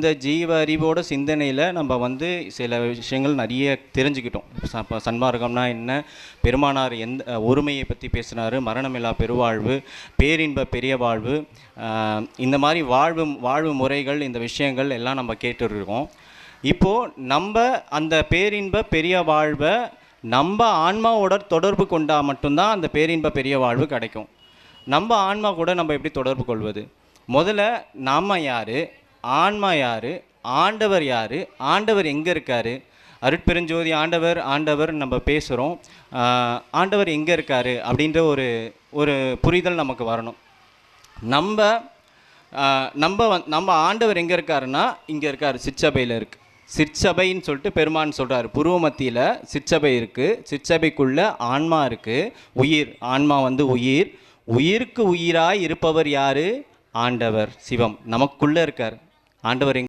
இந்த ஜீவ அறிவோட சிந்தனையில் நம்ம வந்து சில விஷயங்கள் நிறைய தெரிஞ்சுக்கிட்டோம். சன்மார்க்கம்னா என்ன, பெருமானார் எந்த ஒருமையை பற்றி பேசினார், மரணமில்லா பெருவாழ்வு, பேரின்ப பெரிய வாழ்வு, இந்த மாதிரி வாழ்வு முறைகள், இந்த விஷயங்கள் எல்லாம் நம்ம கேட்டுருக்கோம். இப்போது நம்ம அந்த பேரின்ப பெரிய வாழ்வை நம்ம ஆன்மாவோட தொடர்பு கொண்டால் மட்டும்தான் அந்த பேரின்ப பெரிய வாழ்வு கிடைக்கும். நம்ம ஆன்மா கூட நம்ம எப்படி தொடர்பு கொள்வது? முதல்ல நாம் யார், ஆன்மா யார், ஆண்டவர் யார், ஆண்டவர் எங்கே இருக்கார்? அருட்பெருஞ்சோதி ஆண்டவர் நம்ம பேசுகிறோம். ஆண்டவர் எங்கே இருக்கார் அப்படின்ற ஒரு புரிதல் நமக்கு வரணும். நம்ம ஆண்டவர் எங்கே இருக்காருன்னா இங்கே இருக்கார், சிற்சபையில் இருக்குது. சிற்சபைன்னு சொல்லிட்டு பெருமான் சொல்கிறார். புருவ மத்தியில் சிற்சபை இருக்குது, சிற்சபைக்குள்ளே ஆன்மா இருக்குது, உயிர். ஆன்மா வந்து உயிர். உயிருக்கு உயிராய் இருப்பவர் யார்? ஆண்டவர் சிவம் நமக்குள்ளே இருக்கார். ஆண்டவர்